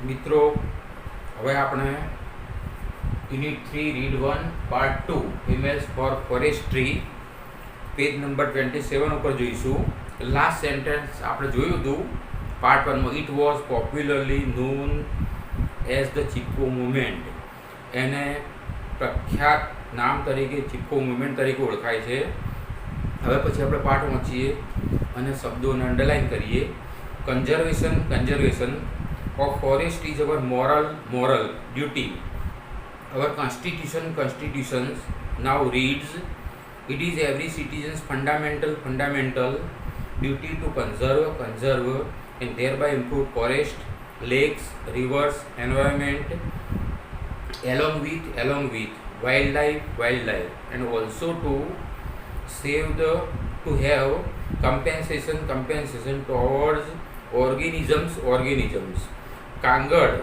મિત્રો હવે આપણે unit 3 read 1 part 2 females for forestry page number 27 ઉપર જોઈશું. લાસ્ટ સેન્ટેન્સ આપણે જોયું હતું પાર્ટ 1 માં. It was popularly known as the Chipko movement. એને પ્રખ્યાત નામ તરીકે ચિપકો મુવમેન્ટ તરીકે ઓળખાય છે. હવે પછી આપણે પાર્ટ વાંચીએ અને શબ્દોને અંડરલાઇન કરીએ. Conservation of forest is our moral duty. Our constitutions now reads, it is every citizen's fundamental duty to conserve and thereby improve forest, lakes, rivers, environment, along with wildlife, and also to have compensation towards organisms. Kangad,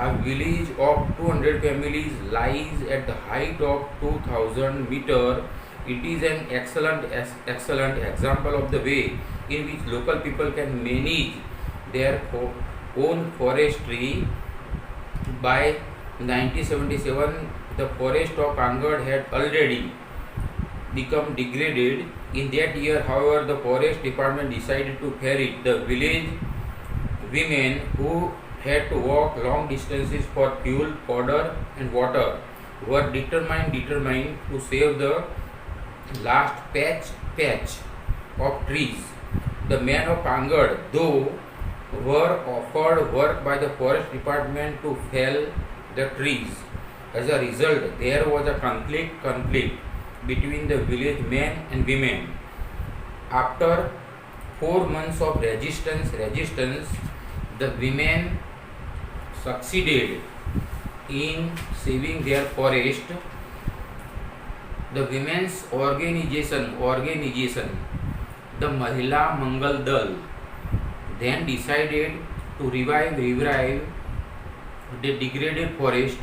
a village of 200 families, lies at the height of 2000 meter. It is an excellent example of the way in which local people can manage their own forestry. By 1977, the forest of Kangad had already become degraded. In that year, however, the forest department decided to ferret the village women who had to walk long distances for fuel, fodder, and water were determined to save the last patch of trees. The men of Kangad, though, were offered work by the forest department to fell the trees. As a result, there was a conflict between the village men and women. After 4 months of resistance, the women succeeded in saving their forest. The women's organization, the Mahila Mangal Dal, then decided to revive the degraded forest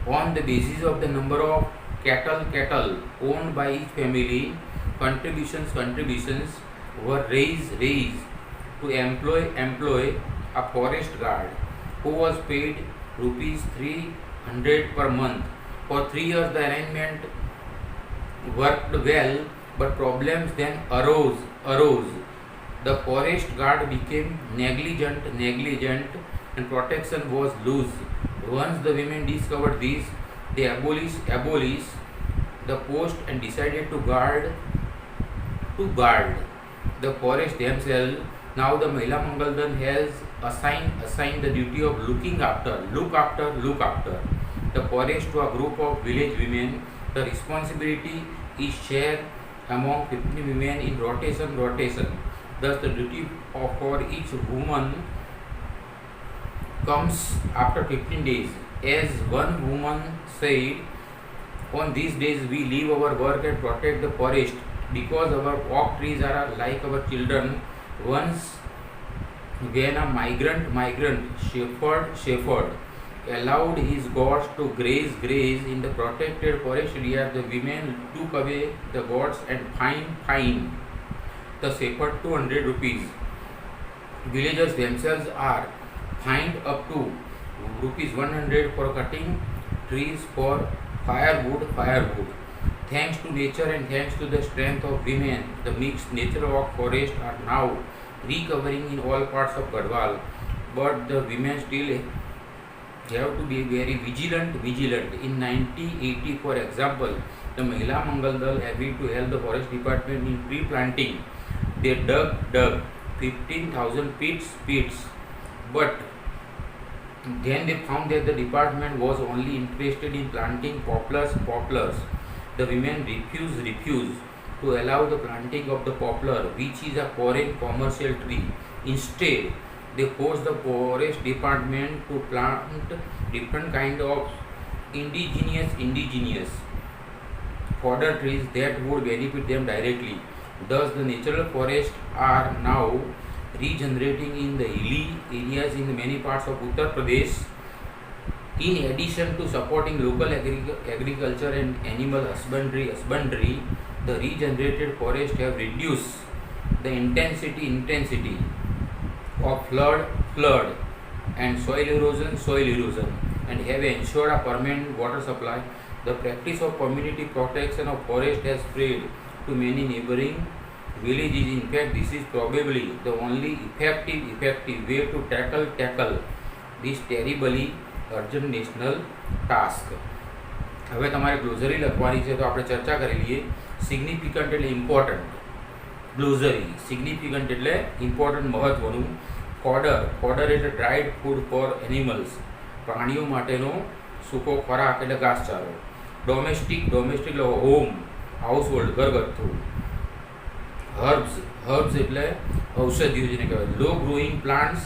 on the basis of the number of cattle owned by each family. Contributions were raised to employ a forest guard who was paid rupees 300 per month. For 3 years the arrangement worked well, but problems then arose. The forest guard became negligent and protection was loose. Once the women discovered this, they abolished the post and decided to guard the forest themselves. Now the Mahila Mangal Dal has assigned the duty of look after the forest to a group of village women. The responsibility is shared among 50 women in rotation. Thus the duty for each woman comes after 15 days. As one woman said, on these days we leave our work and protect the forest because our oak trees are like our children. Once when a migrant shepherd allowed his goats to graze in the protected forest area, the women took away the goats and fined the shepherd 200 rupees. Villagers themselves are fined up to rupees 100 for cutting trees for firewood. Thanks to nature and thanks to the strength of women, the mixed nature of forest are now recovering in all parts of Garhwal, but the women still have to be very vigilant. In 1980, for example, the Mahila Mangal Dal agreed to help the forest department in tree planting. They dug 15,000 pits, but then they found that the department was only interested in planting poplars. The women refused to allow the planting of the poplar, which is a foreign commercial tree. Instead, they forced the forest department to plant different kind of indigenous fodder trees that would benefit them directly. Thus, the natural forests are now regenerating in the hilly areas in many parts of Uttar Pradesh. In addition to supporting local agriculture and animal husbandry, the regenerated forests have reduced the intensity of flood and soil erosion, and have ensured a permanent water supply. The practice of community protection of forest has spread to many neighboring villages. In fact, this is probably the only effective way to tackle this terribly urgent national task. હવે તમારે ગ્લોઝરી લખવાની છે, તો આપણે ચર્ચા કરી લઈએ. Significant એટલે ઇમ્પોર્ટન્ટ. ગ્લોઝરી સિગ્નિફિકન્ટ એટલે ઇમ્પોર્ટન્ટ, મહત્વનું. ફોડર એટલે ડ્રાઈડ ફૂડ ફોર એનિમલ્સ, પ્રાણીઓ માટેનો સૂકો ખોરાક એટલે ઘાસચારો. ડોમેસ્ટિક એટલે હોમ, હાઉસહોલ્ડ, ઘરગથ્થુ. હર્બ્સ એટલે ઔષધિઓ જેને કહેવાય. લો ગ્રોઈંગ પ્લાન્ટ્સ,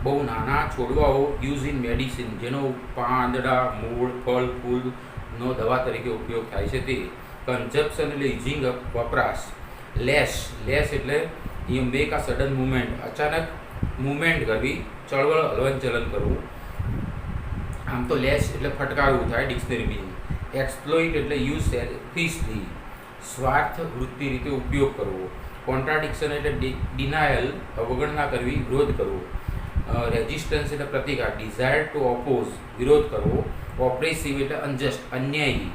બહુ નાના છોડવાઓ. યુઝ ઇન મેડિસિન, જેનો પાંદડા, મૂળ, ફળ, ફૂલનો દવા તરીકે ઉપયોગ થાય છે તે. કન્ઝપ્શન એટલે યુઝિંગ અપ, વપરાશ. લેશ એટલે you make a sudden movement, અચાનક મૂવમેન્ટ કરવી, ચળવળ, હલનચલન કરવું. આમ તો લેશ એટલે ફટકારવું થાય ડિક્શનરી મિનિંગ. એક્સપ્લોઇટ એટલે યુઝ સેલ્ફિશલી, સ્વાર્થ વૃત્તિ રીતે ઉપયોગ કરવો. કોન્ટ્રાડિક્શન એટલે ડિનાયલ, અવગણના કરવી, વિરોધ કરવો. રેઝિસ્ટન્સ એટલે પ્રતિકાર, ડિઝાયર ટુ ઓપોઝ, વિરોધ કરવો. ઓપ્રેસિવ એટલે અનજસ્ટ, અન્યાયી.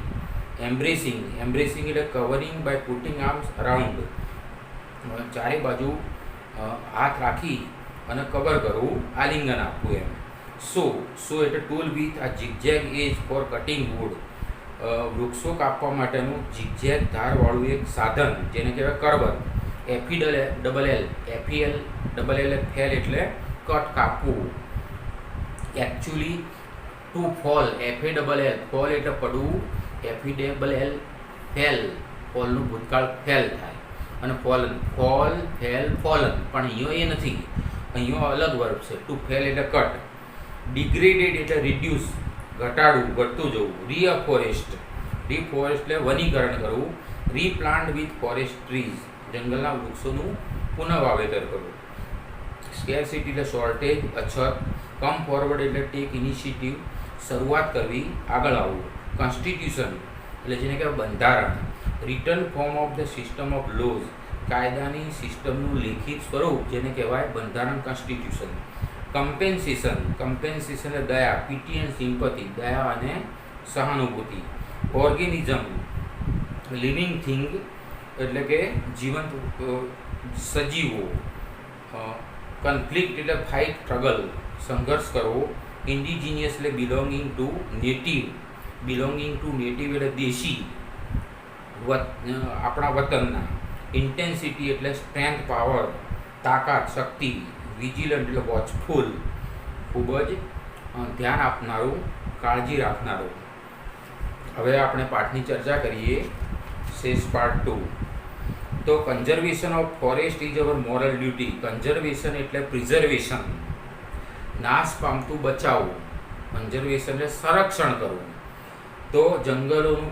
એમ્બ્રેસિંગ એટલે covering by putting arms around, ચારે બાજુ હાથ રાખી અને કવર કરવું, આલિંગન આપવું એમ. સો એટલે tool with a zigzag edge for cutting wood, વૃક્ષો કાપવા માટેનું ઝિગઝેગ ધારવાળું એક સાધન, જેને કહેવાય કરવર. એફેલ એટલે કટ, કાપવું. એકચ્યુઅલી ટુ ફોલ, ફોલ એટલે પડવું. ફેલ, ફોલનું ભૂતકાળ ફેલ થાય. અને ફોલન, ફોલન, પણ અહીંયા એ નથી, અહીંયા અલગ વર્બ છે. ટુ ફેલ એટલે કટ. ડિગ્રેડેડ એટલે રિડ્યુસ, ઘટાડવું, ઘટતું જવું. રીઅફોરેસ્ટ એટલે વનીકરણ કરવું. રીપ્લાન્ટ વિથ ફોરેસ્ટ ટ્રીઝ, જંગલના વૃક્ષોનું પુનઃવાવેતર કરવું. સ્કેરસિટી એટલે શોર્ટેજ, અછત. કમ ફોરવર્ડ એટલે ટેક ઇનિશિયેટિવ, શરૂઆત કરવી, આગળ આવવું. કોન્સ્ટિટ્યુશન એટલે જેને કહેવાય બંધારણ. Return form of the system of lose, કાયદાની સિસ્ટમનું લેખિત સ્વરૂપ, જેને કહેવાય બંધારણ, કોન્સ્ટિટ્યુશન. કમ્પેન્સેશન એટલે દયા, પીટી એન્ડ સિમ્પથી, દયા અને સહાનુભૂતિ. ઓર્ગેનિઝમ, લિવિંગ થિંગ એટલે કે જીવંત સજીવો. કન્ફ્લિક્ટ એટલે ફાઇટ, સ્ટ્રગલ, સંઘર્ષ કરવો. ઇન્ડિજિનિયસ એટલે બિલોંગિંગ ટુ નેટિવ એટલે દેશી, આપણા વતનના. ઇન્ટેન્સિટી એટલે સ્ટ્રેન્થ, પાવર, તાકાત, શક્તિ. વિજિલન્ટ એટલે વોચફુલ, ખૂબ જ ધ્યાન આપનારું, કાળજી રાખનારું. હવે આપણે પાઠની ચર્ચા કરીએ. શેષ પાર્ટ 2. તો conservation of forest is our moral duty. Conservation એટલે પ્રિઝર્વેશન, નાશ પામતું બચાવવું. કન્ઝર્વેશન એટલે સંરક્ષણ કરવું. તો જંગલોનું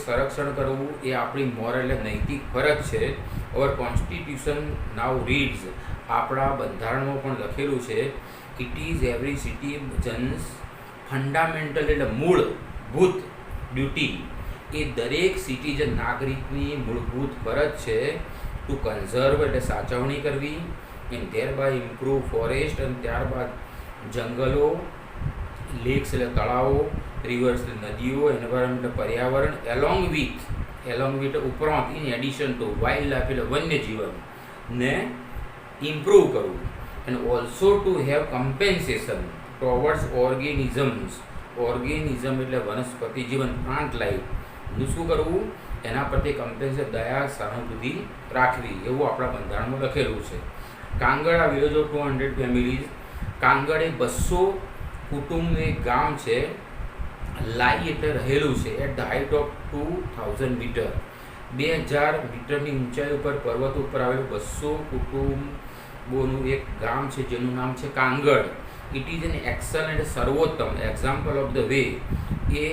સંરક્ષણ કરવું એ આપણી મોરલ એટલે નૈતિક ફરજ છે. અવર કોન્સ્ટિટ્યુશન નાવ રીડ્સ, આપણા બંધારણમાં પણ લખેલું છે, it is every citizens fundamental એટલે મૂળભૂત ડ્યુટી, એ દરેક સિટીઝન નાગરિકની મૂળભૂત ફરજ છે. ટુ કન્ઝર્વ એટલે સાચવણી કરવી, and thereby improve forest, અને ત્યારબાદ જંગલો. લેક્સ એટલે તળાવો, રિવર્સ એટલે નદીઓ, એન્વાયરમેન્ટ એટલે પર્યાવરણ. એલોંગ વિથ ઉપરાંત, in addition to, wild life એટલે વન્યજીવન ને ઇમ્પ્રૂવ કરવું. And also to have compensation ટોવર્ડ્સ organisms. Organism એટલે વનસ્પતિ જીવન, પ્લાન્ટ લાઈફનું શું કરવું, એના પ્રત્યે કમ્પેન્સેશન, દયા, સહાનુભૂતિ રાખવી, એવું આપણા બંધારણમાં લખેલું છે. Kangad, a village of 200 families. Kangad એ 200 કુટુંબનું એક ગામ છે. લાઈ એટલે રહેલું છે. At the height of 2000 metre, 2000 મીટરની ઊંચાઈ ઉપર, પર્વત ઉપર આવેલું 200 કુટુંબોનું એક ગામ છે, જેનું નામ છે Kangad. It is an excellent, સર્વોત્તમ, એક્ઝામ્પલ ઓફ ધ વે, એ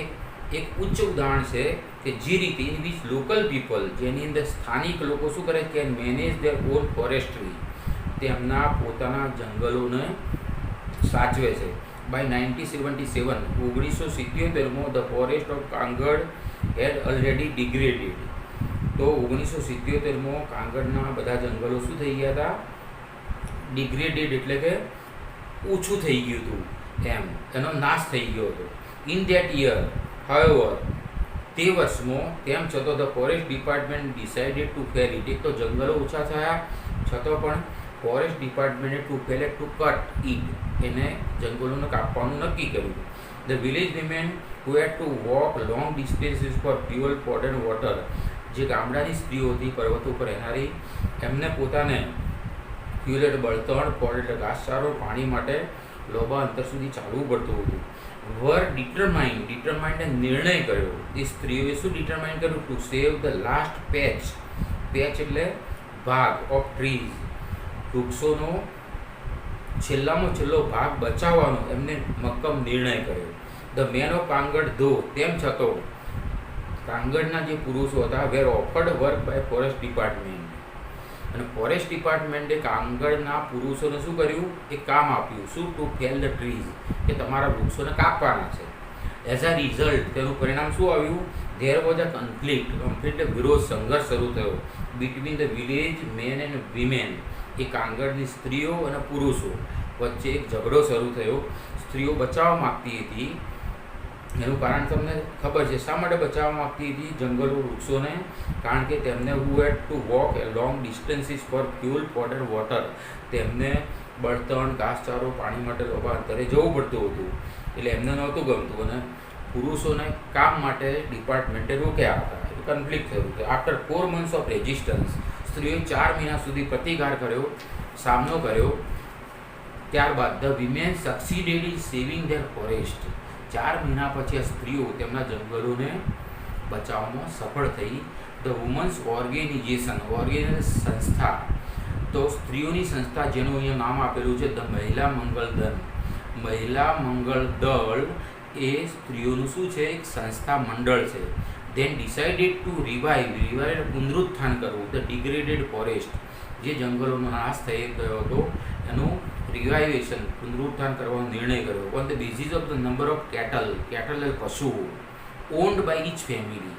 એક ઉચ્ચ ઉદાહરણ છે કે જે રીતે ઇન વિચ લોકલ પીપલ, જેની અંદર સ્થાનિક લોકો શું કરે, can manage their own forestry, તેમના પોતાના જંગલોને સાચવે છે. By 1977 the forest of Kangad had already degraded. તો 1977 કાંગડના બધા જંગલો શું થઈ ગયા હતા, ડિગ્રેડેડ એટલે કે ઓછું થઈ ગયું હતું, એમ એનો નાશ થઈ ગયો હતો. ઇન ધેટ યર હાવેવર, તે વર્ષમાં તેમ છતાં the forest department decided to fell it. એક તો જંગલો ઓછા થયા છતાં પણ ફોરેસ્ટ ડિપાર્ટમેન્ટે to fell to cut it, એને જંગલોને કાપવાનું નક્કી કર્યું. The village women who had to walk long distances for fuel, food and water, જે ગામડાની સ્ત્રીઓ હતી પર્વતો પર રહેનારી, એમને પોતાને ફ્યુઅલ એટલે બળતણ, ફોડ એટલે ઘાસચારો, પાણી માટે લાંબા અંતર સુધી ચાલવું પડતું હતું. વર ડિટરમાઇન્ડ નિર્ણય કર્યો. એ સ્ત્રીઓએ શું ડિટરમાઇન કર્યું? To save the last patch એટલે ભાગ ઓફ ટ્રીઝ, વૃક્ષોનો છેલ્લામાં છેલ્લો ભાગ બચાવવાનો એમને મક્કમ નિર્ણય કર્યો. ધ મેન ઓફ કાંગડ ધો, તેમ છતાં કાંગડના જે પુરુષો હતા were offered work by forest department, અને ફોરેસ્ટ ડિપાર્ટમેન્ટે કાંગડના પુરુષોને શું કર્યું? એ કામ આપ્યું. શું? ટુ ફેલ ધ ટ્રીઝ, કે તમારા વૃક્ષોને કાપવાના છે. એઝ અ રિઝલ્ટ, તેનું પરિણામ શું આવ્યું? ધેર વોઝ અ કન્ફ્લિક્ટ વિરોધ, સંઘર્ષ શરૂ થયો between the village men and women, એ કાંગડની સ્ત્રીઓ અને પુરુષો વચ્ચે એક ઝઘડો શરૂ થયો. સ્ત્રીઓ બચાવવા માગતી હતી, એનું કારણ તમને ખબર છે. શા માટે બચાવવા માગતી હતી જંગલો, વૃક્ષોને? કારણ કે તેમને who had to walk a long distances for fuel, food and water, તેમને બળતણ, ઘાસચારો, પાણી માટે લાંબા અંતરે જવું પડતું હતું, એટલે એમને નહોતું ગમતું, અને પુરુષોને કામ માટે ડિપાર્ટમેન્ટે રોક્યા હતા. કન્ફ્લિક્ટ થયું હતું. આફ્ટર 4 months ઓફ રેઝિસ્ટન્સ, સ્ત્રીઓએ 4 મહિના સુધી પ્રતિકાર કર્યો, સામનો કર્યો. ત્યારબાદ the women succeeded in saving their forest. 4 મહિના પછી આ સ્ત્રીઓ તેમના જંગલોને બચાવવામાં સફળ થઈ. ધ વુમન્સ ઓર્ગેનાઇઝેશન, સંસ્થા, તો સ્ત્રીઓની સંસ્થા જેનું અહીંયા નામ આપેલું છે ધ મહિલા મંગલ દળ. મહિલા મંગળ દળ એ સ્ત્રીઓનું શું છે? એક સંસ્થા મંડળ છે. ધેન ડિસાઇડેડ ટુ રિવાઇવ પુનરુત્થાન કરવું ધ ડિગ્રેડેડ ફોરેસ્ટ, જે જંગલોનો નાશ થઈ ગયો હતો એનું રિવાઇવેશન, પુનરુત્થાન કરવાનો નિર્ણય કર્યો. On the basis of the number of cattle એટલે પશુઓ, ઓન્ડ બાય ઇચ ફેમિલી,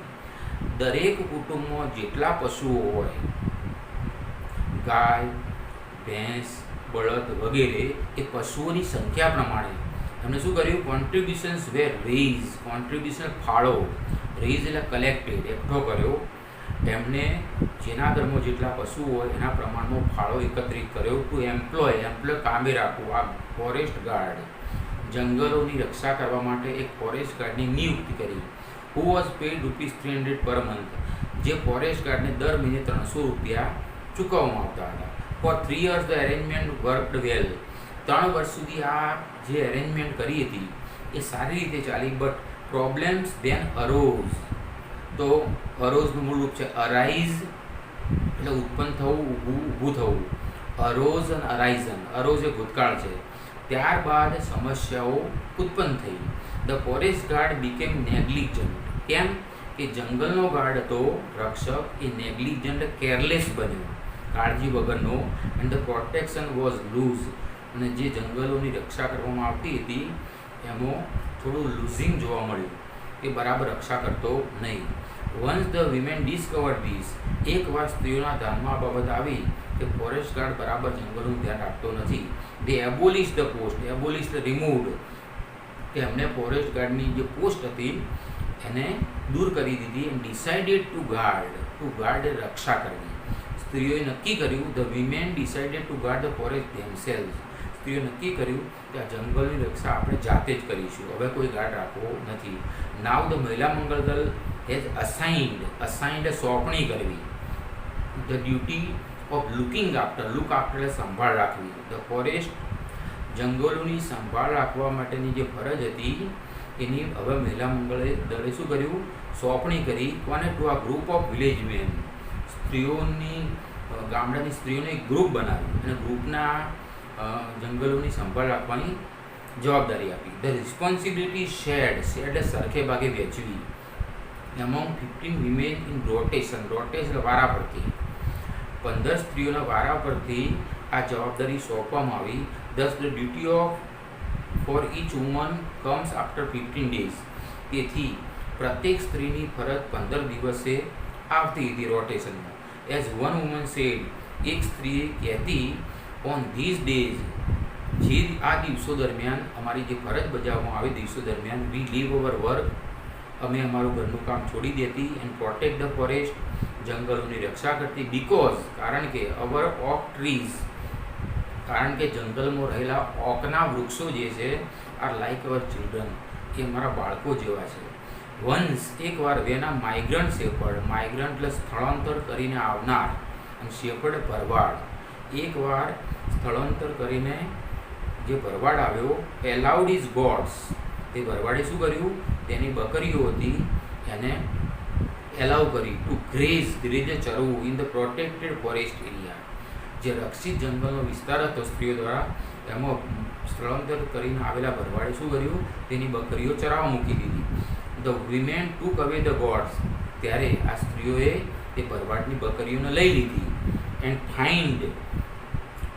દરેક કુટુંબમાં જેટલા પશુઓ હોય, ગાય, ભેંસ, બળદ વગેરે, એ પશુઓની સંખ્યા પ્રમાણે એમને શું કર્યું? કોન્ટ્રીબ્યુશન્સ વેર રેઇઝ, કોન્ટ્રીબ્યુશન ફાળો, રેઇઝ એટલે કલેક્ટેડ, એકઠો કર્યો. એમને જેના ઘરમાં જેટલા પશુઓ હોય એના પ્રમાણમાં ફાળો એકત્રિત કર્યો. ટુ એમ્પ્લોય કામે રાખવું. આ ફોરેસ્ટ ગાર્ડ, જંગલોની રક્ષા કરવા માટે એક ફોરેસ્ટ ગાર્ડની નિયુક્તિ કરી. Who was pad ₹300 per month, જે ફોરેસ્ટ ગાર્ડને દર મહિને ₹300 ચૂકવવામાં આવતા હતા. For 3 years the arrangement worked well. 3 વર્ષ સુધી આ જે એરેન્જમેન્ટ કરી હતી એ સારી રીતે ચાલી. But problems then arose. તો અરોઝનું મૂળ રૂપ છે અરાઇઝ, એટલે ઉત્પન્ન થવું, ઊભું થવું. અરોઝ અને અરાઇઝન. અરોઝ એ ભૂતકાળ છે. ત્યારબાદ સમસ્યાઓ ઉત્પન્ન થઈ. The forest guard became negligent. કેમ? કે જંગલનો ગાર્ડ હતો, રક્ષક, એ નેગ્લિજન્ટ, કેરલેસ બન્યો, કાળજી વગરનો. And the protection was loose, અને જે જંગલોની રક્ષા કરવામાં આવતી હતી એમાં થોડું લૂઝિંગ જોવા મળ્યું, કે બરાબર રક્ષા કરતો નહીં. Once the women discovered this, એકવાર સ્ત્રીઓના ધ્યાનમાં આ બાબત આવી કે ફોરેસ્ટ ગાર્ડ બરાબર જંગલોનું ધ્યાન રાખતો નથી. દે abolish the post, abolish the removed, કે એમને ફોરેસ્ટ ગાર્ડની જે પોસ્ટ હતી એને દૂર કરી દીધી. એન્ડ ડિસાઇડેડ ટુ ગાર્ડ રક્ષા કરવી. સ્ત્રીઓએ નક્કી કર્યું, the women decided to guard the forest themselves, સ્ત્રીઓએ નક્કી કર્યું કે આ જંગલની રક્ષા આપણે જાતે જ કરીશું, હવે કોઈ ગાર્ડ રાખવો નથી. નાવ ધ મહિલા મંગળ દળ હેઝ અસાઇન્ડ સોંપણી કરવી the duty of look after સંભાળ રાખવી. ધ ફોરેસ્ટ, જંગલોની સંભાળ રાખવા માટેની જે ફરજ હતી એની હવે મહિલા મંગળે દળે શું કર્યું? સોંપણી કરી. કોને? ટુ આ ગ્રુપ ઓફ વિલેજ મેન, સ્ત્રીઓની, ગામડાની સ્ત્રીઓને એક ગ્રુપ બનાવ્યું અને ગ્રુપના જંગલોની સંભાળ રાખવાની જવાબદારી આપી. ધ રિસ્પોન્સિબિલિટી શેર્ડ એટલે સરખે ભાગે વહેંચવી. એમોંગ 15 વિમેન ઇન રોટેશન વારા પરથી 15 સ્ત્રીઓના વારા પરથી આ જવાબદારી સોંપવામાં આવી. thus the duty of for each woman comes after 15 days. તેથી પ્રત્યેક સ્ત્રીની ફરજ 15 દિવસે આવતી હતી રોટેશનમાં. એઝ વન વુમન સેડ, એક સ્ત્રીએ કહેતી, ઓન ધીઝ ડેઝ જે આ દિવસો દરમિયાન અમારી જે ફરજ બજાવવામાં આવે દિવસો દરમિયાન વી લીવ અવર વર્ક, અમે અમારું ઘરનું કામ છોડી દેતી એન્ડ પ્રોટેક્ટ ધ ફોરેસ્ટ, જંગલોની રક્ષા કરતી. બીકોઝ કારણ કે અવર ઓક ટ્રીઝ, કારણ કે જંગલમાં રહેલા ઓકના વૃક્ષો જે છે આર લાઇક અવર ચિલ્ડ્રન, એ અમારા બાળકો જેવા છે. વન્સ એકવાર વેના માઇગ્રન્ટ શેફર્ડ, માઇગ્રન્ટ એટલે સ્થળાંતર કરીને આવનાર, અને શેફર્ડ ભરવાડ, એકવાર સ્થળાંતર કરીને જે ભરવાડ આવ્યો, એલાઉડ ઇઝ ગોડ્સ, તે ભરવાડે શું કર્યું, તેની બકરીઓ હતી એને એલાઉ કરી ટુ ગ્રેઝ, ગ્રેઝ ચરવું in the protected forest area, જે રક્ષિત જંગલનો વિસ્તાર હતો સ્ત્રીઓ દ્વારા, એમાં સ્થળાંતર કરીને આવેલા ભરવાડે શું કર્યું, તેની બકરીઓ ચરાવવા મૂકી દીધી. ધ વિમેન ટુક અવે ધ ગોડ્સ, ત્યારે આ સ્ત્રીઓએ તે ભરવાડની બકરીઓને લઈ લીધી. એન્ડ ફાઇન્ડ,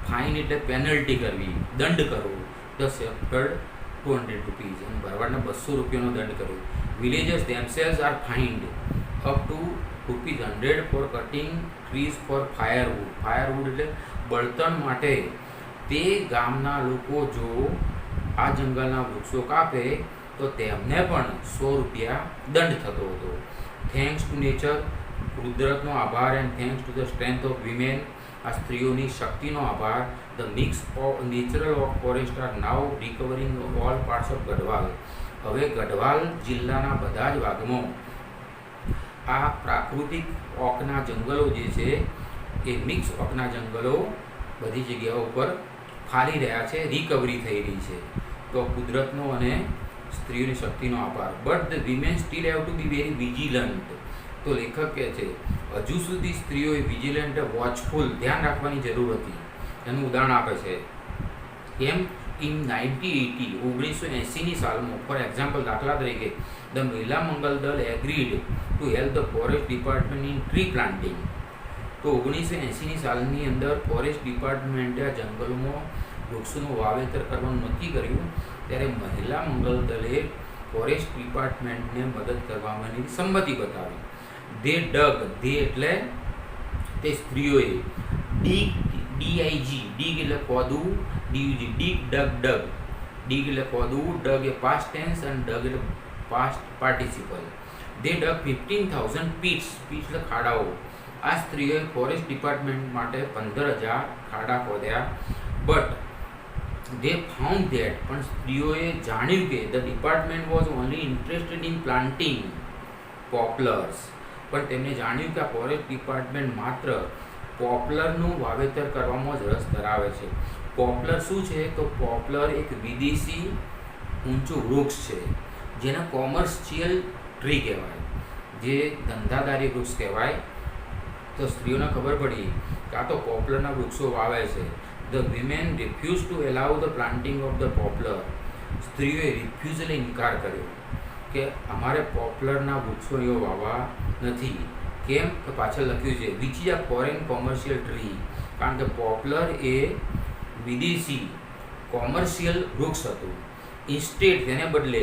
ફાઇન એટલે પેનલ્ટી કરવી, દંડ કરવો, ધ શેફર્ડ 200 રૂપીઝ, અને ભરવાડને 200 રૂપિયાનો દંડ કર્યો. Villagers themselves are fined up to ₹100 for cutting trees for firewood, firewood એટલે બળતણ માટે. તે ગામના લોકો જો આ જંગલના વૃક્ષો કાપે તો તેમને પણ ₹100 દંડ થતો હતો. થેન્ક્સ ટુ નેચર, કુદરતનો આભાર, and thanks to the strength of women, આ સ્ત્રીઓની શક્તિનો આભાર. The mix of natural of forest are now recovering all parts of Garhwal, હવે ગઢવાલ જિલ્લાના બધા જ ભાગમાં આ પ્રાકૃતિક ઓકના જંગલો જે છે એ મિક્સ ઓકના જંગલો બધી જગ્યાઓ ઉપર ફાલી રહ્યા છે, રિકવરી થઈ રહી છે. તો કુદરતનો અને સ્ત્રીઓની શક્તિનો આભાર. But the women steel have to be very vigilant, તો લેખક કહે છે હજુ સુધી સ્ત્રીઓએ વિજિલન્ટ, વોચફુલ, ધ્યાન રાખવાની જરૂર હતી. એનું ઉદાહરણ આપે છે કેમ, ઇન 1980ની સાલમાં, ફોર એક્ઝામ્પલ દાખલા તરીકે, ધ મહિલા મંગલ દળ agreed to help the forest department in tree planting. તો 1980ની સાલની અંદર ફોરેસ્ટ ડિપાર્ટમેન્ટે આ જંગલોમાં વૃક્ષોનું વાવેતર કરવાનું નક્કી કર્યું. ત્યારે મહિલા મંગલ દળે ફોરેસ્ટ ડિપાર્ટમેન્ટને મદદ કરવાની સંમતિ બતાવી. ધે ડગ, ધે એટલે તે સ્ત્રીઓએ, ડીગ, ડીઆઈજી, ડીગ એટલે ખોદવું, ડીયુજી, ડીગ, ડગ, ડગ, ડીગ એટલે ખોદવું, ડગ એ પાસ્ટ ટેન્સ, અને ડગ એટલે past participle. They dug 15,000 pits, pits એટલે ખાડાઓ. આ સ્ત્રીઓએ ફોરેસ્ટ ડિપાર્ટમેન્ટ માટે 15,000 ખાડા ખોદ્યા. બટ they found that, પણ સ્ત્રીઓએ જાણ્યું કે the department was only interested in planting poplars, પણ તેમણે જાણ્યું કે આ ફોરેસ્ટ ડિપાર્ટમેન્ટ માત્ર પોપ્લરનું વાવેતર કરવામાં જ રસ ધરાવે છે. પોપ્લર શું છે, તો પોપ્લર એક વિદેશી ઊંચું વૃક્ષ છે જેને કોમર્શિયલ ટ્રી કહેવાય, જે ધંધાદારી વૃક્ષ કહેવાય. તો સ્ત્રીઓને ખબર પડી કે આ તો પોપ્લરના વૃક્ષો વાવે છે. The women refused to allow the planting of the poplar. સ્ત્રીઓએ રિફ્યુઝ એટલે ઇનકાર કર્યો કે અમારે પોપ્લરના વૃક્ષો એવો વાવવા નથી. કેમ, કે પાછળ લખ્યું છે which is a foreign commercial tree, કારણ કે પોપ્લર એ વિદેશી કોમર્શિયલ વૃક્ષ હતું. ઇન્સ્ટેડ, તેને બદલે,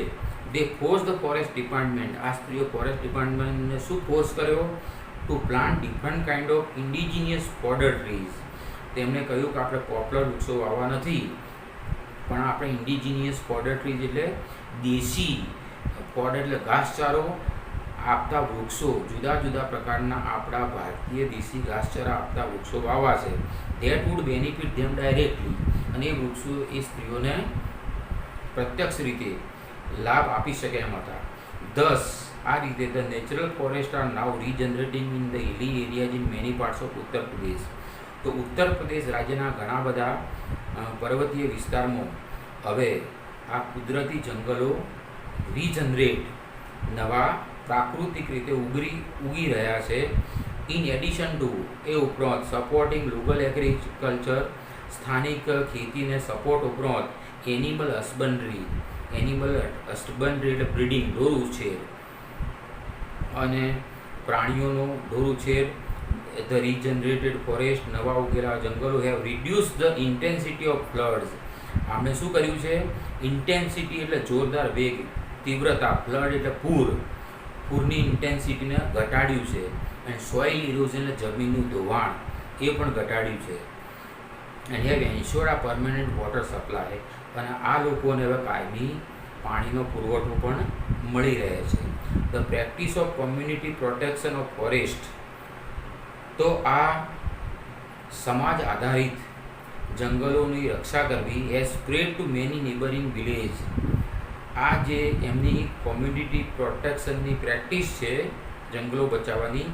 they force the forest department, આ સ્ત્રીઓ ફોરેસ્ટ ડિપાર્ટમેન્ટને શું ફોર્સ કર્યો, to plant different kind of indigenous fodder trees. તેમણે કહ્યું કે આપણે પોપ્લર વૃક્ષો વાવવા નથી, પણ આપણે ઇન્ડિજિનિયસ ફોડર ટ્રીઝ એટલે દેશી ફોડર એટલે ઘાસચારો આપતા વૃક્ષો, જુદા જુદા પ્રકારના આપણા ભારતીય દેશી ઘાસચારા આપતા વૃક્ષો વાવવા છે. That wood benefit them directly, અને એ વૃક્ષો એ સ્ત્રીઓને પ્રત્યક્ષ રીતે લાભ આપી શકે એમ હતા. ધસ, આ રીતે the natural forest are now regenerating in the hilly areas in many parts of Uttar Pradesh. તો ઉત્તર પ્રદેશ રાજ્યના ઘણા બધા પર્વતીય વિસ્તારમાં હવે આ કુદરતી જંગલો રીજનરેટ, નવા પ્રાકૃતિક રીતે ઉગી રહ્યા છે. ઇન એડિશન ટુ, એ ઉપરાંત સપોર્ટિંગ લોકલ એગ્રીકલ્ચર, સ્થાનિક ખેતીને સપોર્ટ ઉપરાંત એનિમલ હસબન્ડરી, એનિમલ હસબન્ડરી એટલે બ્રીડિંગ, ઢોર ઉછેર અને પ્રાણીઓનો ઢોર ઉછેર. The regenerated forest, નવા ઉગેલા જંગલો have reduce the intensity of floods. આપણે શું કર્યું છે, ઇન્ટેન્સિટી એટલે જોરદાર વેગ, તીવ્રતા, ફ્લડ એટલે પૂર, પૂરની ઇન્ટેન્સિટીને ઘટાડ્યું છે. અને સોઇલ ઇરોઝન એટલે જમીનનું ધોવાણ, એ પણ ઘટાડ્યું છે. એન્ડ હેવ એન્શ્યોર્ડ આ પરમેનન્ટ વોટર સપ્લાય, અને આ લોકોને હવે કાયમી પાણીનો પુરવઠો પણ મળી રહે છે. The practice of community protection of forest, તો આ સમાજ આધારિત જંગલોની રક્ષા કરવી has spread to many neighbouring village. આ જે એમની કોમ્યુનિટી પ્રોટેક્શનની પ્રેક્ટિસ છે જંગલો બચાવવાની,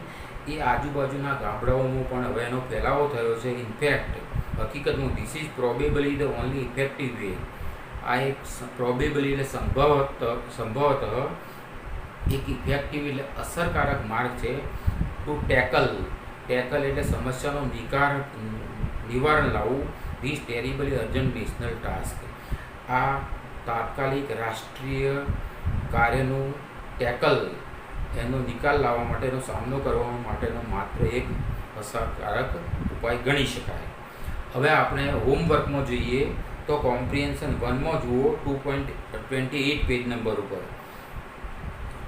એ આજુબાજુના ગામડાઓમાં પણ હવે એનો ફેલાવો થયો છે. ઇનફેક્ટ હકીકતમાં this is probably the only effective way. આ એક પ્રોબેબલી એટલે સંભવતઃ એક ઇફેક્ટિવ એટલે અસરકારક માર્ગ છે ટુ ટેકલ એટલે સમસ્યાનો નિવારણ લાવવું. This terribly urgent national task. આ તાત્કાલિક રાષ્ટ્રીય કાર્યનું એનો નિકાલ લાવવા માટેનો સામનો કરવા માટેનો માત્ર એક અસરકારક ઉપાય ગણી શકાય. હવે આપણે હોમવર્કમાં જોઈએ તો કોમ્પ્રિહેન્શન 1માં જુઓ 2.28 પેજ નંબર ઉપર.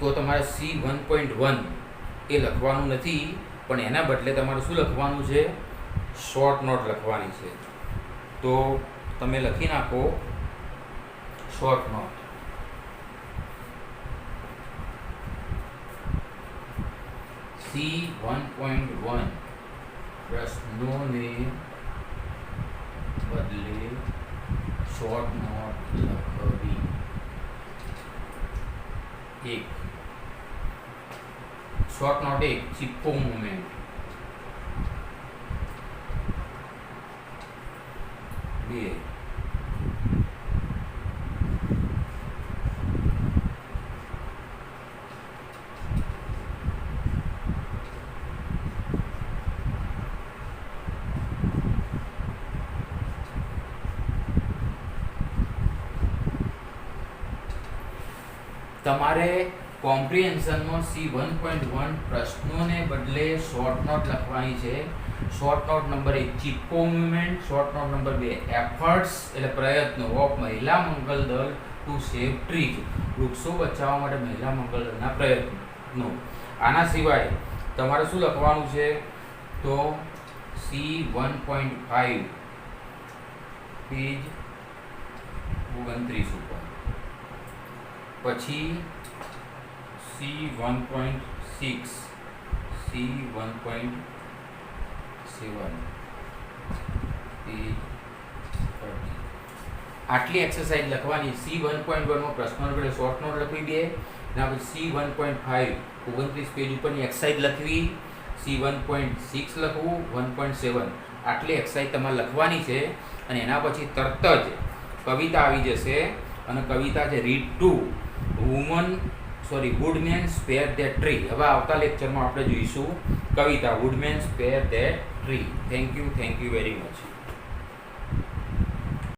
તો તમારે C1.1 એ લખવાનું નથી, પણ એના બદલે તમારે શું લખવાનું છે? શોર્ટ નોટ લખવાની છે. તો તમે લખી નાખો શોર્ટ નોટ. C1.1 પ્રશ્નોને બદલે શોર્ટ નોટ લખવી. 1 શોર્ટ નોટ 1 ચિપ્પો મુવમેન્ટ. 2 તમારે કોમ્પ્રિહેન્શનમાં C1.1 પ્રશ્નોને બદલે શોર્ટ નોટ લખવાની છે. Short note number 1 Chipko movement. Short note number 2 efforts એટલે પ્રયત્નો ઓફ મહિલા મંગલ દળ ટુ સેવ ટ્રીઝ, વૃક્ષો બચાવવા માટે મહિલા મંગલ દળના પ્રયત્નો. આના સિવાય તમારે શું લખવાનું છે? તો C1.5 પેજ 29 ઉપર. પછી C1.6 C1.7 પેજ 30. આટલી એક્સરસાઇઝ લખવાની. C1.1માં પ્રશ્નો વડે શોર્ટ નોટ લખવી 2, એના પછી C1.5 29 પેજ ઉપરની એક્સરસાઇઝ લખવી, C1.6 લખવું, 1.7 આટલી એક્સરસાઇઝ તમારે લખવાની છે. અને એના પછી તરત જ કવિતા આવી જશે, અને કવિતા છે read to woodman spare that tree. હવે આવતા લેક્ચરમાં આપણે જોઈશું કવિતા woodman spare that tree. Thank you very much.